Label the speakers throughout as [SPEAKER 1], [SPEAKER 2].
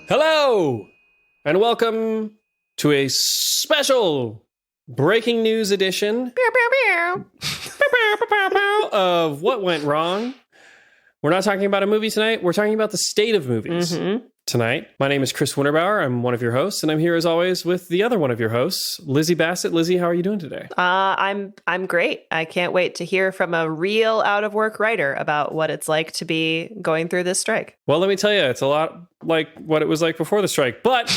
[SPEAKER 1] Hello, and welcome to a special breaking news edition of What Went Wrong. We're not talking about a movie tonight. We're talking about the state of movies tonight. My name is Chris Winterbauer. I'm one of your hosts, and I'm here as always with the other one of your hosts, Lizzie Bassett. Lizzie, how are you doing today?
[SPEAKER 2] I'm great. I can't wait to hear from a real out-of-work writer about what it's like to be going through this strike.
[SPEAKER 1] Well, let me tell you, it's a lot like what it was like before the strike, but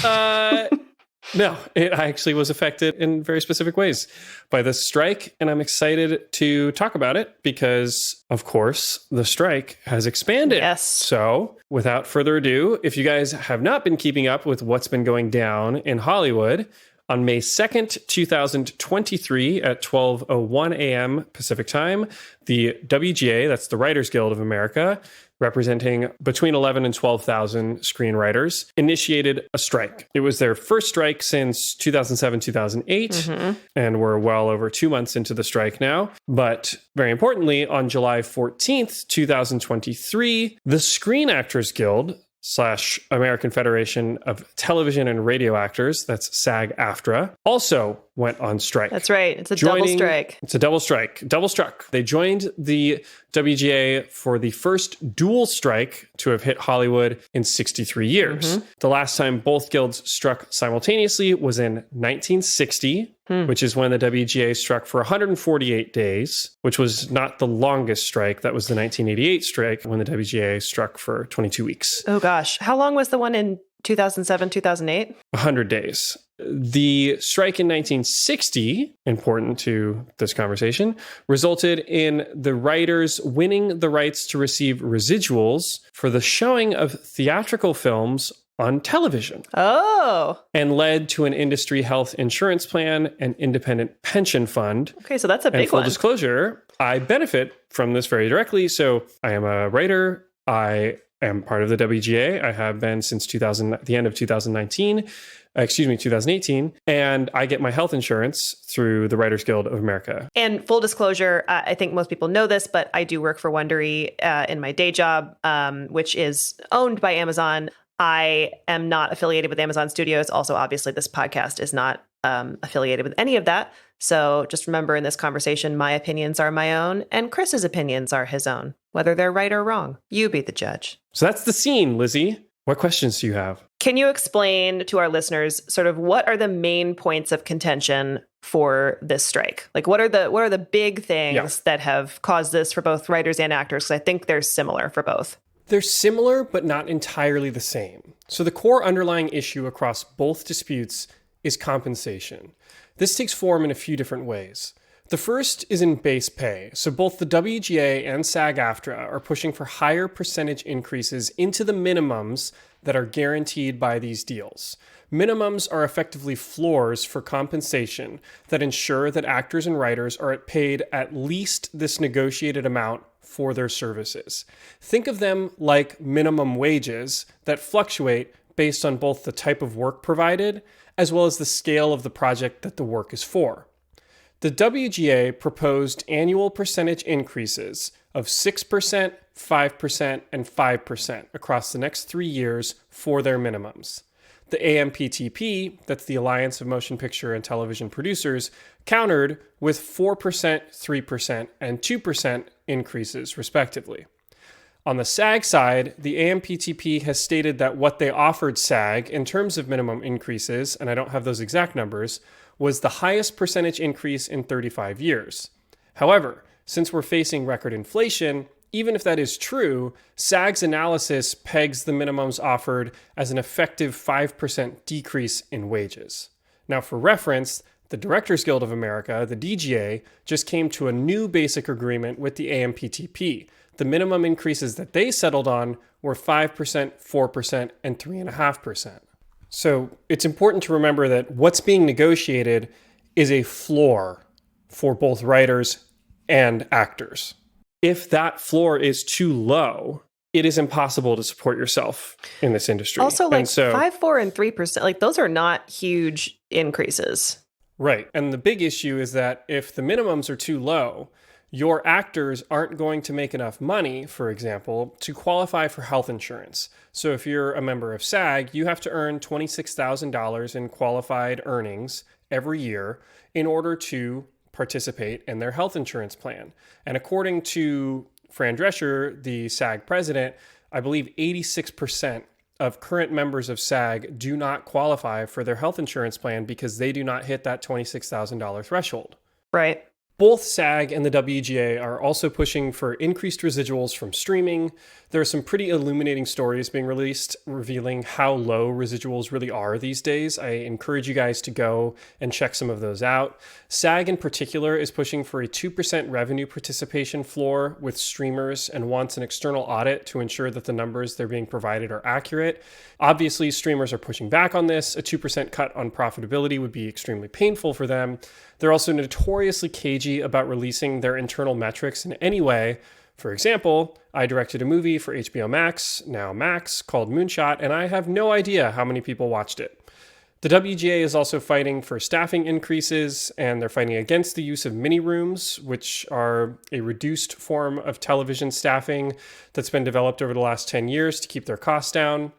[SPEAKER 1] no, it actually was affected in very specific ways by this strike, and I'm excited to talk about it because, of course, the strike has expanded.
[SPEAKER 2] Yes.
[SPEAKER 1] So, without further ado, if you guys have not been keeping up with what's been going down in Hollywood, on May 2nd, 2023 at 12:01 a.m. Pacific time, the WGA, that's the Writers Guild of America, representing between 11 and 12,000 screenwriters, initiated a strike. It was their first strike since 2007, 2008, and we're well over 2 months into the strike now. But very importantly, on July 14th, 2023, the Screen Actors Guild / American Federation of Television and Radio Actors, that's SAG-AFTRA, also went on strike.
[SPEAKER 2] That's right. It's a double strike.
[SPEAKER 1] It's a double strike. Double struck. They joined the WGA for the first dual strike to have hit Hollywood in 63 years. The last time both guilds struck simultaneously was in 1960, which is when the WGA struck for 148 days, which was not the longest strike. That was the 1988 strike when the WGA struck for 22 weeks.
[SPEAKER 2] Oh, gosh. How long was the one in 2007, 2008?
[SPEAKER 1] 100 days. The strike in 1960, important to this conversation, resulted in the writers winning the rights to receive residuals for the showing of theatrical films on television.
[SPEAKER 2] Oh.
[SPEAKER 1] And led to an industry health insurance plan and independent pension fund.
[SPEAKER 2] Okay, so that's a big
[SPEAKER 1] and full
[SPEAKER 2] one.
[SPEAKER 1] disclosure, I benefit from this very directly. So I am a writer. I am part of the WGA. I have been since the end of 2018. And I get my health insurance through the Writers Guild of America.
[SPEAKER 2] And full disclosure, I think most people know this, but I do work for Wondery in my day job, which is owned by Amazon. I am not affiliated with Amazon Studios. Also, obviously, this podcast is not affiliated with any of that. So just remember in this conversation, my opinions are my own and Chris's opinions are his own. Whether they're right or wrong, you be the judge.
[SPEAKER 1] So that's the scene, Lizzie. What questions do you have?
[SPEAKER 2] Can you explain to our listeners sort of what are the main points of contention for this strike? Like what are the big things that have caused this for both writers and actors? Because I think they're similar for both.
[SPEAKER 1] They're similar, but not entirely the same. So the core underlying issue across both disputes is compensation. This takes form in a few different ways. The first is in base pay. So both the WGA and SAG-AFTRA are pushing for higher percentage increases into the minimums that are guaranteed by these deals. Minimums are effectively floors for compensation that ensure that actors and writers are paid at least this negotiated amount for their services. Think of them like minimum wages that fluctuate based on both the type of work provided as well as the scale of the project that the work is for. The WGA proposed annual percentage increases of 6%, 5%, and 5% across the next 3 years for their minimums. The AMPTP, that's the Alliance of Motion Picture and Television Producers, countered with 4%, 3%, and 2% increases, respectively. On the SAG side, the AMPTP has stated that what they offered SAG in terms of minimum increases, and I don't have those exact numbers, was the highest percentage increase in 35 years. However, since we're facing record inflation, even if that is true, SAG's analysis pegs the minimums offered as an effective 5% decrease in wages. Now, for reference, the Directors Guild of America, the DGA, just came to a new basic agreement with the AMPTP. The minimum increases that they settled on were 5%, 4%, and 3.5%. So it's important to remember that what's being negotiated is a floor for both writers and actors. If that floor is too low, it is impossible to support yourself in this industry.
[SPEAKER 2] Also, like 5%, 4%, and 3%, like those are not huge increases.
[SPEAKER 1] Right. And the big issue is that if the minimums are too low, your actors aren't going to make enough money, for example, to qualify for health insurance. So if you're a member of SAG, you have to earn $26,000 in qualified earnings every year in order to participate in their health insurance plan. And according to Fran Drescher, the SAG president, I believe 86% of current members of SAG do not qualify for their health insurance plan because they do not hit that $26,000 threshold.
[SPEAKER 2] Right.
[SPEAKER 1] Both SAG and the WGA are also pushing for increased residuals from streaming. There are some pretty illuminating stories being released revealing how low residuals really are these days. I encourage you guys to go and check some of those out. SAG in particular is pushing for a 2% revenue participation floor with streamers and wants an external audit to ensure that the numbers they're being provided are accurate. Obviously, streamers are pushing back on this. A 2% cut on profitability would be extremely painful for them. They're also notoriously cagey about releasing their internal metrics in any way. For example, I directed a movie for HBO Max, now Max, called Moonshot, and I have no idea how many people watched it. The WGA is also fighting for staffing increases, and they're fighting against the use of mini rooms, which are a reduced form of television staffing that's been developed over the last 10 years to keep their costs down.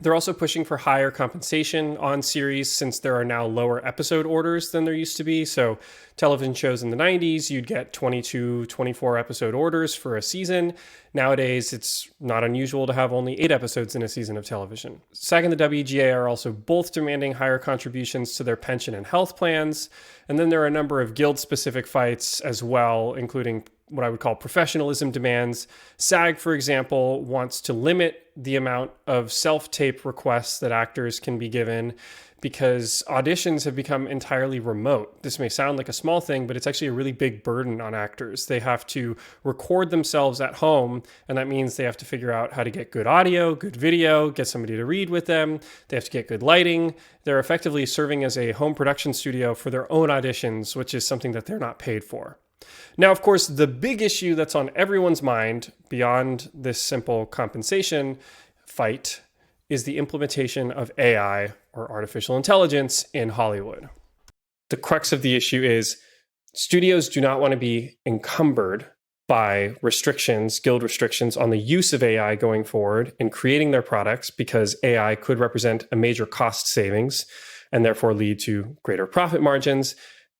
[SPEAKER 1] They're also pushing for higher compensation on series since there are now lower episode orders than there used to be. So television shows in the 90s, you'd get 22, 24 episode orders for a season. Nowadays, it's not unusual to have only 8 episodes in a season of television. SAG and the WGA are also both demanding higher contributions to their pension and health plans. And then there are a number of guild-specific fights as well, including what I would call professionalism demands. SAG, for example, wants to limit the amount of self-tape requests that actors can be given because auditions have become entirely remote. This may sound like a small thing, but it's actually a really big burden on actors. They have to record themselves at home, and that means they have to figure out how to get good audio, good video, get somebody to read with them. They have to get good lighting. They're effectively serving as a home production studio for their own auditions, which is something that they're not paid for. Now, of course, the big issue that's on everyone's mind beyond this simple compensation fight is the implementation of AI, or artificial intelligence, in Hollywood. The crux of the issue is studios do not want to be encumbered by restrictions, guild restrictions on the use of AI going forward in creating their products because AI could represent a major cost savings and therefore lead to greater profit margins,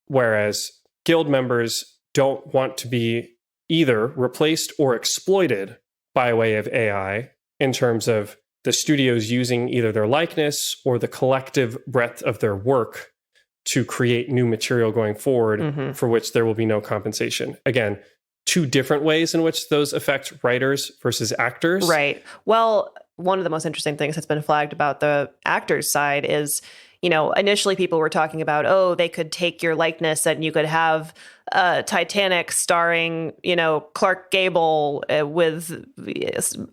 [SPEAKER 1] whereas guild members don't want to be either replaced or exploited by way of AI in terms of the studios using either their likeness or the collective breadth of their work to create new material going forward for which there will be no compensation. Again, 2 different ways in which those affect writers versus actors.
[SPEAKER 2] Right. Well, one of the most interesting things that's been flagged about the actors' side is, you know, initially people were talking about, oh, they could take your likeness and you could have Titanic starring, you know, Clark Gable with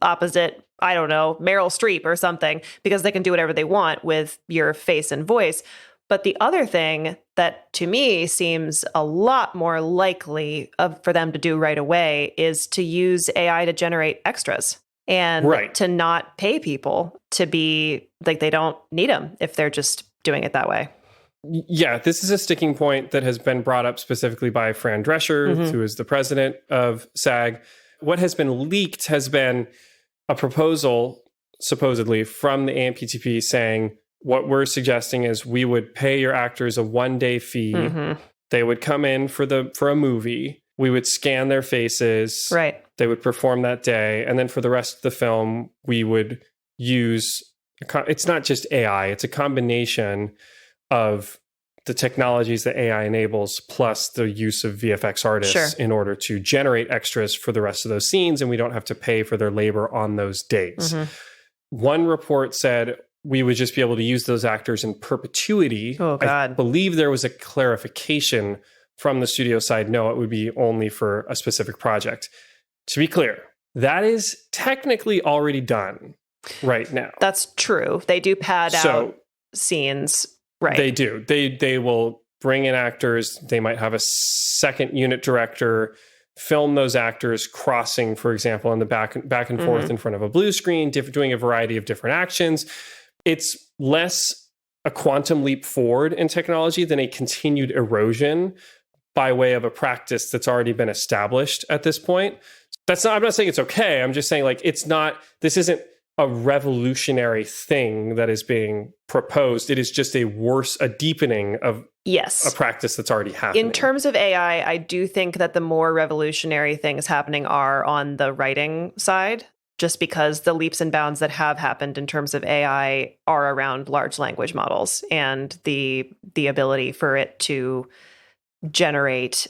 [SPEAKER 2] opposite, I don't know, Meryl Streep or something, because they can do whatever they want with your face and voice. But the other thing that to me seems a lot more likely for them to do right away is to use AI to generate extras and to not pay people to be like, they don't need them if they're just doing it that way.
[SPEAKER 1] Yeah, this is a sticking point that has been brought up specifically by Fran Drescher, who is the president of SAG. What has been leaked has been a proposal, supposedly, from the AMPTP saying, what we're suggesting is we would pay your actors a 1-day fee. They would come in for a movie. We would scan their faces.
[SPEAKER 2] Right.
[SPEAKER 1] They would perform that day. And then for the rest of the film, we would use, it's not just AI, it's a combination of the technologies that AI enables plus the use of VFX artists in order to generate extras for the rest of those scenes. And we don't have to pay for their labor on those days. One report said we would just be able to use those actors in perpetuity.
[SPEAKER 2] Oh, God.
[SPEAKER 1] I believe there was a clarification from the studio side. No, it would be only for a specific project. To be clear, that is technically already done right now.
[SPEAKER 2] That's true. They do pad out scenes. Right.
[SPEAKER 1] They do. They will bring in actors. They might have a second unit director film those actors crossing, for example, in the back and forth in front of a blue screen, doing a variety of different actions. It's less a quantum leap forward in technology than a continued erosion by way of a practice that's already been established at this point. I'm not saying it's okay. I'm just saying, like, this isn't a revolutionary thing that is being proposed. It is just a deepening of a practice that's already happening.
[SPEAKER 2] In terms of AI, I do think that the more revolutionary things happening are on the writing side, just because the leaps and bounds that have happened in terms of AI are around large language models and the ability for it to generate.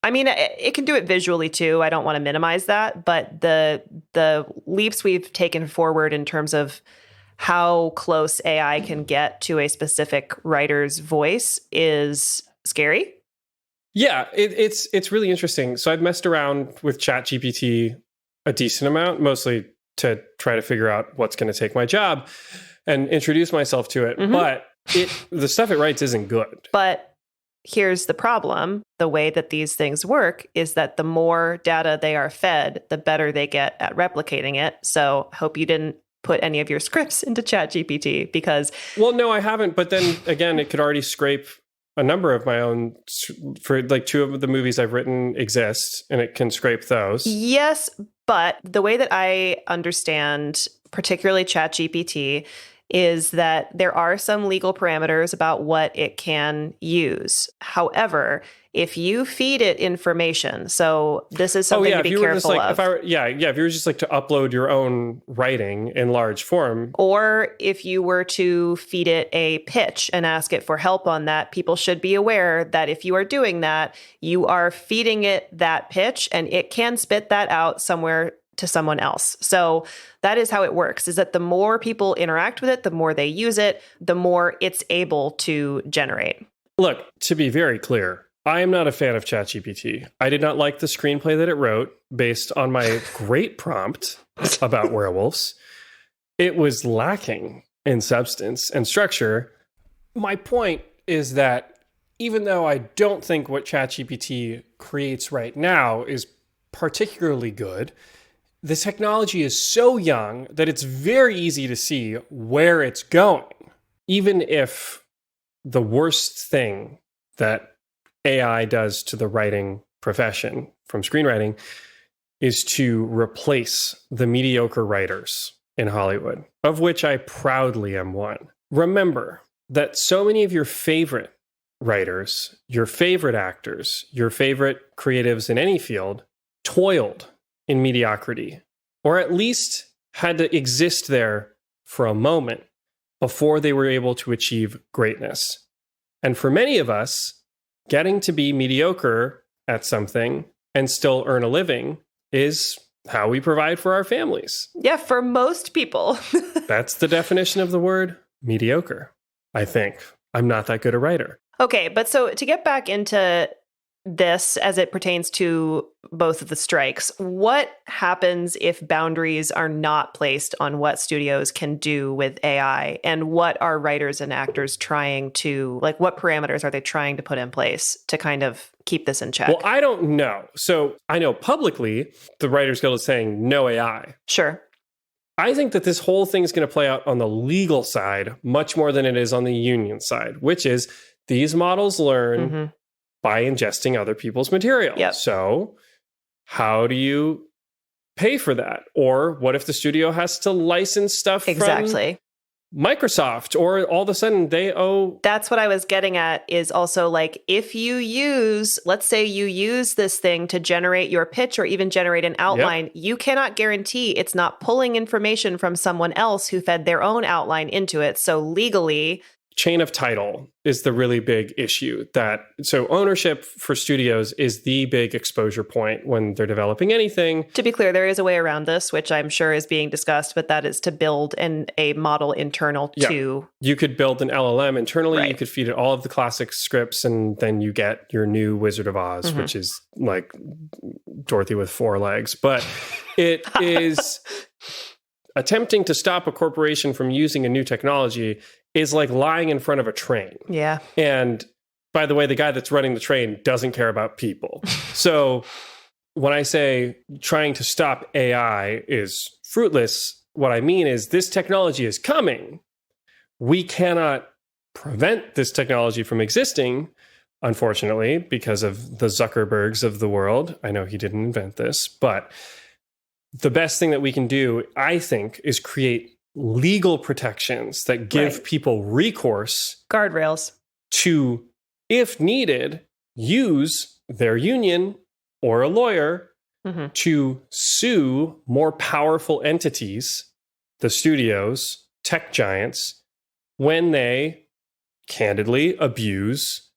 [SPEAKER 2] I mean, it can do it visually too. I don't want to minimize that, but the leaps we've taken forward in terms of how close AI can get to a specific writer's voice is scary.
[SPEAKER 1] Yeah, it's really interesting. So I've messed around with ChatGPT a decent amount, mostly to try to figure out what's going to take my job and introduce myself to it. Mm-hmm. But the stuff it writes isn't good.
[SPEAKER 2] But here's the problem. The way that these things work is that the more data they are fed, the better they get at replicating it. So hope you didn't put any of your scripts into ChatGPT because...
[SPEAKER 1] Well, no, I haven't. But then again, it could already scrape a number of my own, for like 2 of the movies I've written exist, and it can scrape those.
[SPEAKER 2] Yes, but the way that I understand, particularly ChatGPT, is that there are some legal parameters about what it can use. However, if you feed it information, so this is something to be careful of.
[SPEAKER 1] If you were just like to upload your own writing in large form.
[SPEAKER 2] Or if you were to feed it a pitch and ask it for help on that, people should be aware that if you are doing that, you are feeding it that pitch and it can spit that out somewhere to someone else. So that is how it works, is that the more people interact with it, the more they use it, the more it's able to generate.
[SPEAKER 1] Look, to be very clear, I am not a fan of ChatGPT. I did not like the screenplay that it wrote based on my great prompt about werewolves. It was lacking in substance and structure. My point is that even though I don't think what ChatGPT creates right now is particularly good, the technology is so young that it's very easy to see where it's going. Even if the worst thing that AI does to the writing profession from screenwriting is to replace the mediocre writers in Hollywood, of which I proudly am one. Remember that so many of your favorite writers, your favorite actors, your favorite creatives in any field toiled in mediocrity, or at least had to exist there for a moment before they were able to achieve greatness. And for many of us, getting to be mediocre at something and still earn a living is how we provide for our families.
[SPEAKER 2] Yeah, for most people.
[SPEAKER 1] That's the definition of the word mediocre, I think. I'm not that good a writer.
[SPEAKER 2] Okay, but so to get back into this as it pertains to both of the strikes, what happens if boundaries are not placed on what studios can do with AI? And what are writers and actors trying to, like, what parameters are they trying to put in place to kind of keep this in check?
[SPEAKER 1] Well, I don't know. So I know publicly the Writers Guild is saying no AI.
[SPEAKER 2] Sure.
[SPEAKER 1] I think that this whole thing is going to play out on the legal side much more than it is on the union side, which is these models learn by ingesting other people's material.
[SPEAKER 2] Yep.
[SPEAKER 1] So how do you pay for that? Or what if the studio has to license stuff from Microsoft, or all of a sudden they owe...
[SPEAKER 2] That's what I was getting at, is also like, if you use, let's say you use this thing to generate your pitch or even generate an outline, you cannot guarantee it's not pulling information from someone else who fed their own outline into it. So legally...
[SPEAKER 1] Chain of title is the really big issue. So ownership for studios is the big exposure point when they're developing anything.
[SPEAKER 2] To be clear, there is a way around this, which I'm sure is being discussed, but that is to build a model internal to...
[SPEAKER 1] You could build an LLM internally.
[SPEAKER 2] Right.
[SPEAKER 1] You could feed it all of the classic scripts, and then you get your new Wizard of Oz, which is like Dorothy with 4 legs. But it is... Attempting to stop a corporation from using a new technology is like lying in front of a train.
[SPEAKER 2] Yeah.
[SPEAKER 1] And by the way, the guy that's running the train doesn't care about people. So when I say trying to stop AI is fruitless, what I mean is this technology is coming. We cannot prevent this technology from existing, unfortunately, because of the Zuckerbergs of the world. I know he didn't invent this, but the best thing that we can do, I think, is create legal protections that give people recourse,
[SPEAKER 2] guardrails,
[SPEAKER 1] to, if needed, use their union or a lawyer to sue more powerful entities, the studios, tech giants, when they candidly abuse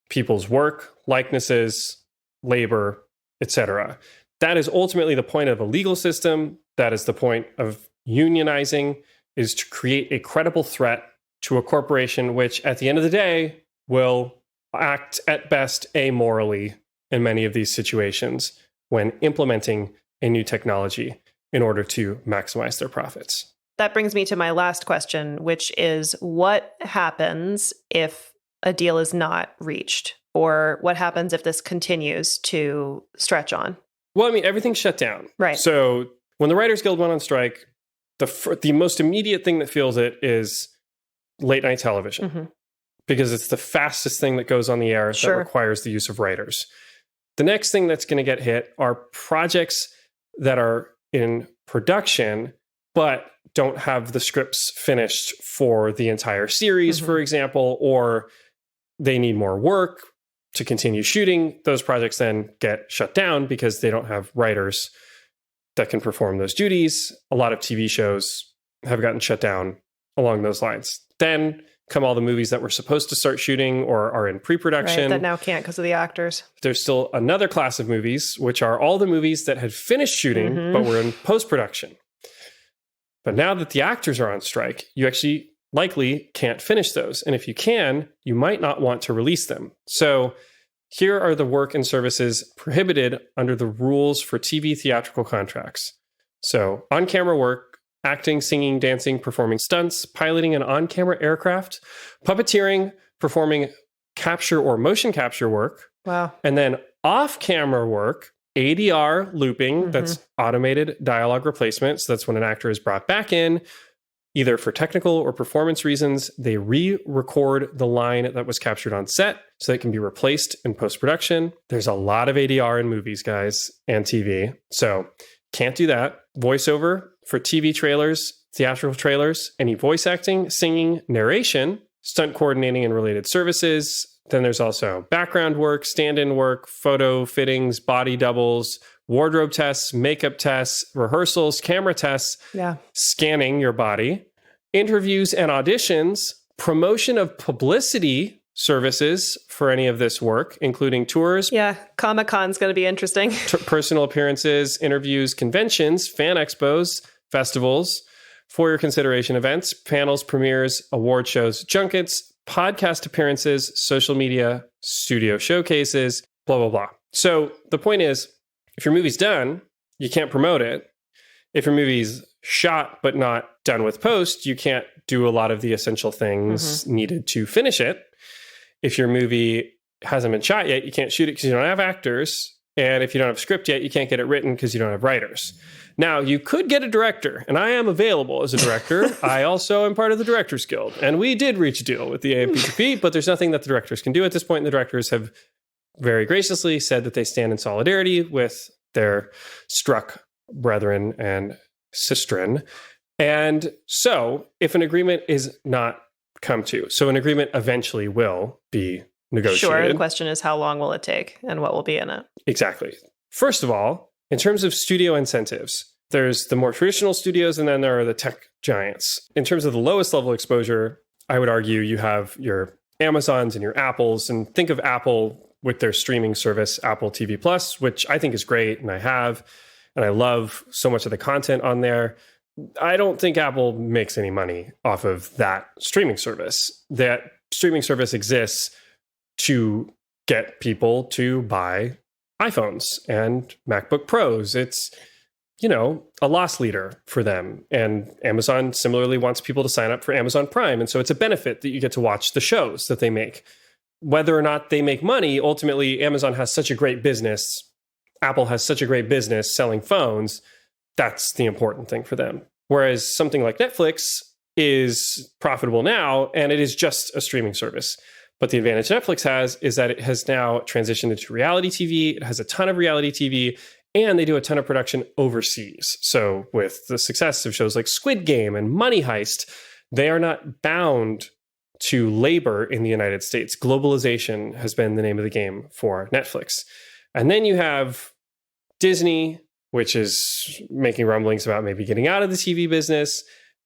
[SPEAKER 1] people's work, likenesses, labor, etc. That is ultimately the point of a legal system. That is the point of unionizing, is to create a credible threat to a corporation, which at the end of the day will act at best amorally in many of these situations when implementing a new technology in order to maximize their profits.
[SPEAKER 2] That brings me to my last question, which is what happens if a deal is not reached? Or what happens if this continues to stretch on?
[SPEAKER 1] Well, I mean, everything's shut down.
[SPEAKER 2] Right.
[SPEAKER 1] So when the Writers Guild went on strike, the most immediate thing that feels it is late night television, because it's the fastest thing that goes on the air that requires the use of writers. The next thing that's going to get hit are projects that are in production, but don't have the scripts finished for the entire series, for example, or they need more work to continue shooting. Those projects then get shut down because they don't have writers that can perform those duties. A lot of TV shows have gotten shut down along those lines. Then come all the movies that were supposed to start shooting or are in pre-production.
[SPEAKER 2] Right, that now can't because of the actors.
[SPEAKER 1] There's still another class of movies, which are all the movies that had finished shooting, but were in post-production. But now that the actors are on strike, you actually likely can't finish those. And if you can, you might not want to release them. So here are the work and services prohibited under the rules for TV theatrical contracts. So on-camera work, acting, singing, dancing, performing stunts, piloting an on-camera aircraft, puppeteering, performing capture or motion capture work.
[SPEAKER 2] Wow.
[SPEAKER 1] And then off-camera work, ADR looping, that's automated dialogue replacement. So that's when an actor is brought back in, either for technical or performance reasons. They re-record the line that was captured on set so that it can be replaced in post-production. There's a lot of ADR in movies, guys, and TV. So can't do that. Voiceover for TV trailers, theatrical trailers, any voice acting, singing, narration, stunt coordinating, and related services. Then there's also background work, stand-in work, photo fittings, body doubles, wardrobe tests, makeup tests, rehearsals, camera tests, scanning your body, interviews and auditions, promotion of publicity services for any of this work, including tours.
[SPEAKER 2] Yeah, Comic-Con's going to be interesting.
[SPEAKER 1] Personal appearances, interviews, conventions, fan expos, festivals, for your consideration events, panels, premieres, award shows, junkets, podcast appearances, social media, studio showcases, blah, blah, blah. So the point is, if your movie's done, you can't promote it. If your movie's shot but not done with post, you can't do a lot of the essential things needed to finish it. If your movie hasn't been shot yet, you can't shoot it because you don't have actors. And if you don't have a script yet, you can't get it written because you don't have writers. Now, you could get a director, and I am available as a director. I also am part of the Directors Guild, and we did reach a deal with the AMPTP, but there's nothing that the directors can do at this point. And the directors have very graciously said that they stand in solidarity with their struck brethren and sistren. And so if an agreement is not come to, so an agreement eventually will be negotiated.
[SPEAKER 2] Sure. The question is, how long will it take and what will be in it?
[SPEAKER 1] Exactly. First of all, in terms of studio incentives, there's the more traditional studios and then there are the tech giants. In terms of the lowest level exposure, I would argue you have your Amazons and your Apples, and think of Apple with their streaming service, Apple TV Plus, which I think is great and I have, and I love so much of the content on there. I don't think Apple makes any money off of that streaming service. That streaming service exists to get people to buy iPhones and MacBook Pros. It's, you know, a loss leader for them. And Amazon similarly wants people to sign up for Amazon Prime. And so it's a benefit that you get to watch the shows that they make. Whether or not they make money, ultimately, Amazon has such a great business. Apple has such a great business selling phones. That's the important thing for them. Whereas something like Netflix is profitable now, and it is just a streaming service. But the advantage Netflix has is that it has now transitioned into reality TV. It has a ton of reality TV, and they do a ton of production overseas. So with the success of shows like Squid Game and Money Heist, they are not bound to labor in the United States. Globalization has been the name of the game for Netflix. And then you have Disney, which is making rumblings about maybe getting out of the TV business.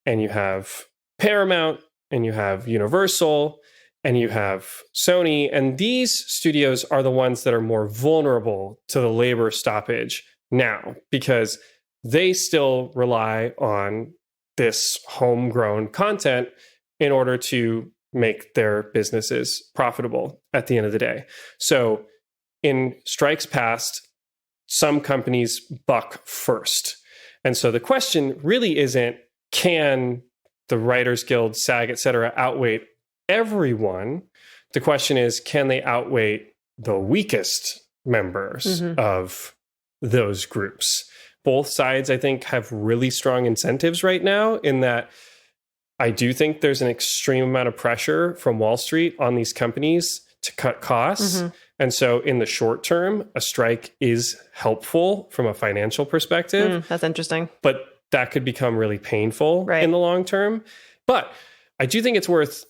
[SPEAKER 1] And you have Paramount, and you have Universal, and you have Sony. And these studios are the ones that are more vulnerable to the labor stoppage now, because they still rely on this homegrown content in order to make their businesses profitable at the end of the day. So in strikes past, some companies buck first. And so the question really isn't, can the Writers Guild, SAG, et cetera, outweigh everyone? The question is, can they outweigh the weakest members of those groups? Both sides, I think, have really strong incentives right now, in that I do think there's an extreme amount of pressure from Wall Street on these companies to cut costs. And so in the short term, a strike is helpful from a financial perspective.
[SPEAKER 2] That's interesting.
[SPEAKER 1] But that could become really painful in the long term. But I do think it's worth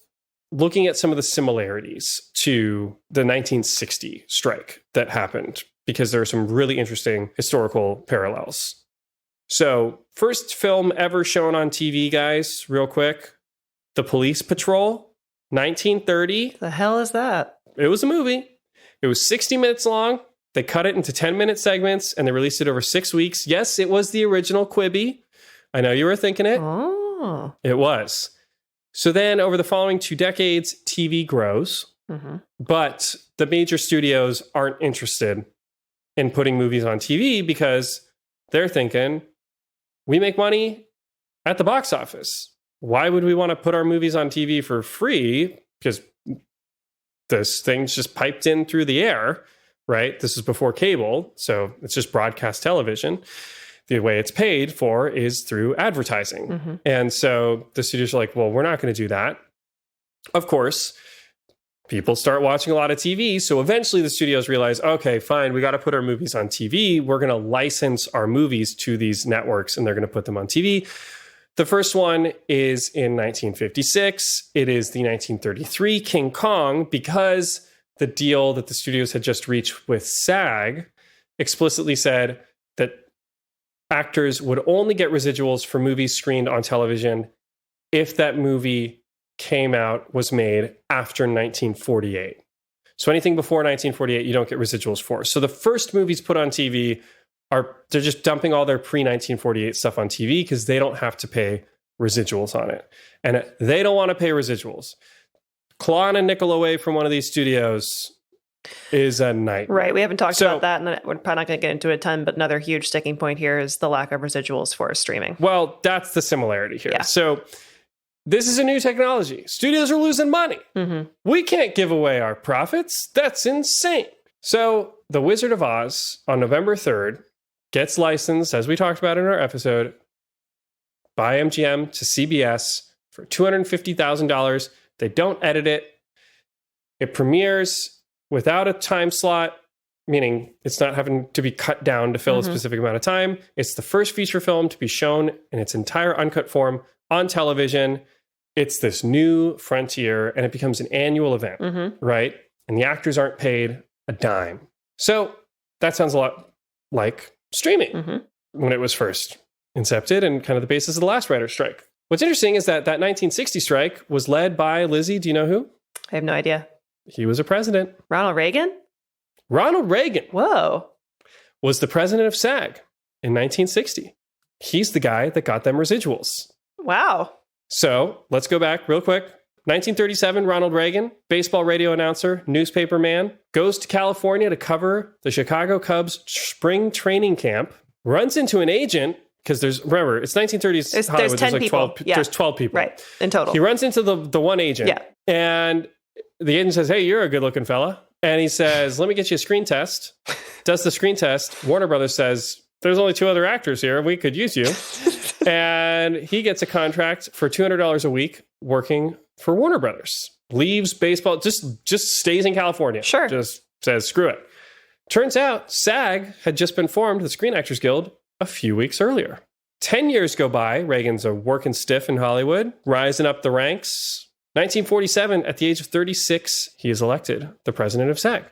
[SPEAKER 1] looking at some of the similarities to the 1960 strike that happened, because there are some really interesting historical parallels. So, first film ever shown on TV, guys, real quick. The Police Patrol, 1930.
[SPEAKER 2] The hell is that?
[SPEAKER 1] It was a movie. It was 60 minutes long. They cut it into 10-minute segments, and they released it over 6 weeks. Yes, it was the original Quibi. I know you were thinking it.
[SPEAKER 2] Oh.
[SPEAKER 1] It was. So then over the following 2 decades, TV grows, but the major studios aren't interested in putting movies on TV, because they're thinking, we make money at the box office. Why would we want to put our movies on TV for free? Because this thing's just piped in through the air, right? This is before cable, so it's just broadcast television. The way it's paid for is through advertising. And so the studios are like, well, we're not going to do that. Of course, people start watching a lot of TV. So eventually the studios realize, okay, fine, we got to put our movies on TV. We're going to license our movies to these networks, and they're going to put them on TV. The first one is in 1956. It is the 1933 King Kong, because the deal that the studios had just reached with SAG explicitly said that actors would only get residuals for movies screened on television if that movie was made after 1948. So anything before 1948, you don't get residuals for. So the first movies put on TV they're just dumping all their pre-1948 stuff on TV, because they don't have to pay residuals on it. And they don't want to pay residuals. Clawing a nickel away from one of these studios is a nightmare.
[SPEAKER 2] Right. We haven't talked about that, and we're probably not going to get into it a ton, but another huge sticking point here is the lack of residuals for streaming.
[SPEAKER 1] Well, that's the similarity here.
[SPEAKER 2] Yeah.
[SPEAKER 1] So this is a new technology. Studios are losing money. We can't give away our profits. That's insane. So The Wizard of Oz on November 3rd gets licensed, as we talked about in our episode, by MGM to CBS for $250,000. They don't edit it. It premieres without a time slot, meaning it's not having to be cut down to fill a specific amount of time. It's the first feature film to be shown in its entire uncut form on television. It's this new frontier, and it becomes an annual event, right? And the actors aren't paid a dime. So that sounds a lot like streaming when it was first incepted, and kind of the basis of the last writer's strike. What's interesting is that 1960 strike was led by, Lizzie, do you know who?
[SPEAKER 2] I have no idea.
[SPEAKER 1] He was a president.
[SPEAKER 2] Ronald Reagan?
[SPEAKER 1] Ronald Reagan.
[SPEAKER 2] Whoa.
[SPEAKER 1] Was the president of SAG in 1960. He's the guy that got them residuals.
[SPEAKER 2] Wow.
[SPEAKER 1] So let's go back real quick. 1937, Ronald Reagan, baseball radio announcer, newspaper man, goes to California to cover the Chicago Cubs spring training camp, runs into an agent, because remember, it's 1930s Hollywood.
[SPEAKER 2] There's 10 people.
[SPEAKER 1] There's 12 people.
[SPEAKER 2] Right, in total.
[SPEAKER 1] He runs into the one agent.
[SPEAKER 2] Yeah.
[SPEAKER 1] And the agent says, hey, you're a good looking fella. And he says, let me get you a screen test. Does the screen test. Warner Brothers says, there's only 2 other actors here. We could use you. And he gets a contract for $200 a week working for Warner Brothers. Leaves baseball, just stays in California.
[SPEAKER 2] Sure.
[SPEAKER 1] Just says, screw it. Turns out SAG had just been formed, the Screen Actors Guild, a few weeks earlier. 10 years go by. Reagan's a working stiff in Hollywood, rising up the ranks. 1947, at the age of 36, he is elected the president of SAG.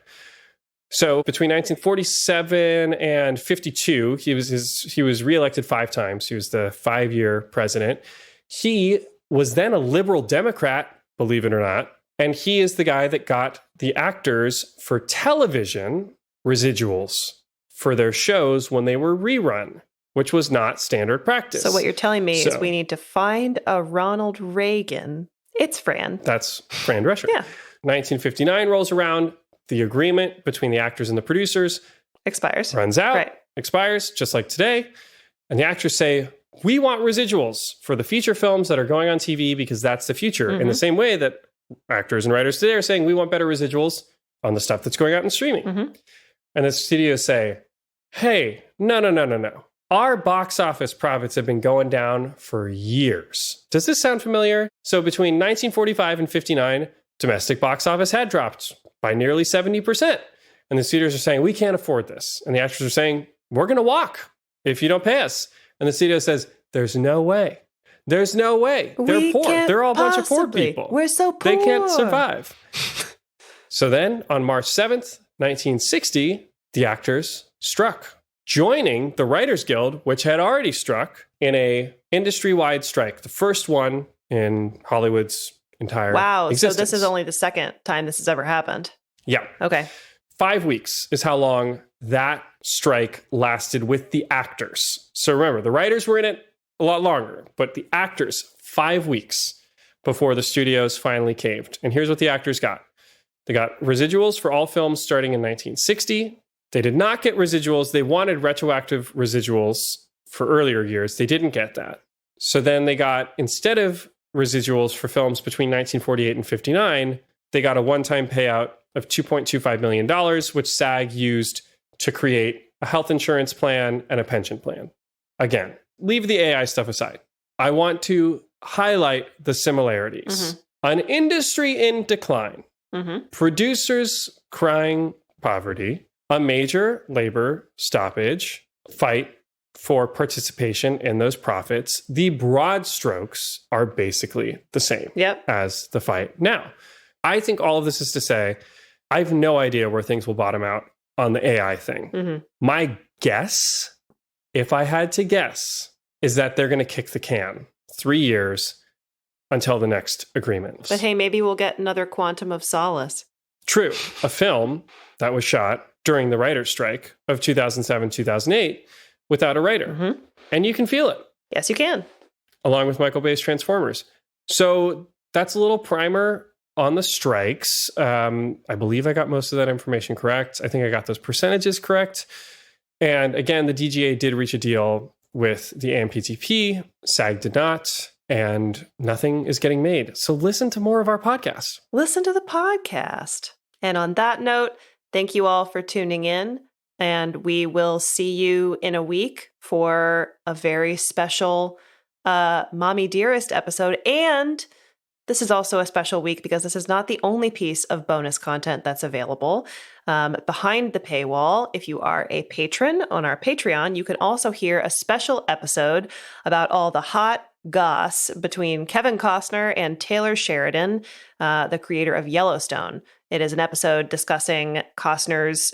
[SPEAKER 1] So between 1947 and 52, he was reelected 5 times. He was the 5-year president. He was then a liberal Democrat, believe it or not. And he is the guy that got the actors for television residuals for their shows when they were rerun, which was not standard practice.
[SPEAKER 2] So what you're telling me is we need to find a Ronald Reagan. It's Fran.
[SPEAKER 1] That's Fran Drescher.
[SPEAKER 2] Yeah.
[SPEAKER 1] 1959 rolls around. The agreement between the actors and the producers
[SPEAKER 2] expires.
[SPEAKER 1] Runs out.
[SPEAKER 2] Right.
[SPEAKER 1] Expires, just like today. And the actors say, we want residuals for the feature films that are going on TV because that's the future. In the same way that actors and writers today are saying, we want better residuals on the stuff that's going out in streaming. And the studios say, hey, no. Our box office profits have been going down for years. Does this sound familiar? So between 1945 and 59, domestic box office had dropped by nearly 70%. And the studios are saying, we can't afford this. And the actors are saying, we're going to walk if you don't pay us. And the studio says, there's no way. There's no way. They're poor. They're all a bunch of poor people.
[SPEAKER 2] We're so poor.
[SPEAKER 1] They can't survive. So then on March 7th, 1960, the actors struck, joining the Writers Guild, which had already struck in a industry-wide strike, the first one in Hollywood's entire existence.
[SPEAKER 2] So this is only the second time this has ever happened.
[SPEAKER 1] Yeah.
[SPEAKER 2] Okay.
[SPEAKER 1] 5 weeks is how long that strike lasted with the actors. So remember, the writers were in it a lot longer, but the actors, 5 weeks before the studios finally caved. And here's what the actors got. They got residuals for all films starting in 1960. They did not get residuals. They wanted retroactive residuals for earlier years. They didn't get that. So then they got, instead of residuals for films between 1948 and 59, they got a one-time payout of $2.25 million, which SAG used to create a health insurance plan and a pension plan. Again, leave the AI stuff aside. I want to highlight the similarities. An industry in decline, producers crying poverty, a major labor stoppage, fight for participation in those profits. The broad strokes are basically the same as the fight now. I think all of this is to say, I have no idea where things will bottom out on the AI thing. My guess, if I had to guess, is that they're going to kick the can 3 years until the next agreement.
[SPEAKER 2] But hey, maybe we'll get another Quantum of Solace.
[SPEAKER 1] True. A film that was shot during the writer's strike of 2007-2008 without a writer. And you can feel it.
[SPEAKER 2] Yes, you can.
[SPEAKER 1] Along with Michael Bay's Transformers. So that's a little primer on the strikes. I believe I got most of that information correct. I think I got those percentages correct. And again, the DGA did reach a deal with the AMPTP. SAG did not. And nothing is getting made. So listen to more of our podcast.
[SPEAKER 2] Listen to the podcast. And on that note, thank you all for tuning in. And we will see you in a week for a very special Mommy Dearest episode. And this is also a special week because this is not the only piece of bonus content that's available. Behind the paywall, if you are a patron on our Patreon, you can also hear a special episode about all the hot goss between Kevin Costner and Taylor Sheridan, the creator of Yellowstone. It is an episode discussing Costner's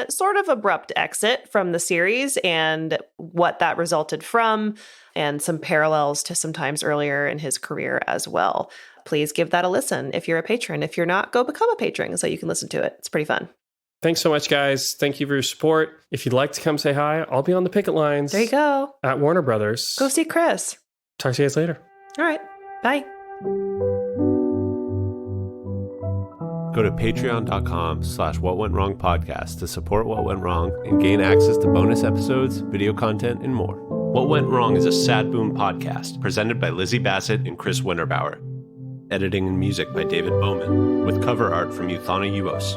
[SPEAKER 2] sort of abrupt exit from the series and what that resulted from, and some parallels to some times earlier in his career as well. Please give that a listen if you're a patron. If you're not, go become a patron so you can listen to it. It's pretty fun.
[SPEAKER 1] Thanks so much, guys. Thank you for your support. If you'd like to come say hi, I'll be on the picket lines.
[SPEAKER 2] There you go.
[SPEAKER 1] At Warner Brothers.
[SPEAKER 2] Go see Chris.
[SPEAKER 1] Talk to you guys later.
[SPEAKER 2] All right. Bye.
[SPEAKER 3] Go to patreon.com/whatwentwrongpodcast to support What Went Wrong and gain access to bonus episodes, video content, and more. What Went Wrong is a Sad Boom podcast presented by Lizzie Bassett and Chris Winterbauer. Editing and music by David Bowman, with cover art from Euthana Uos.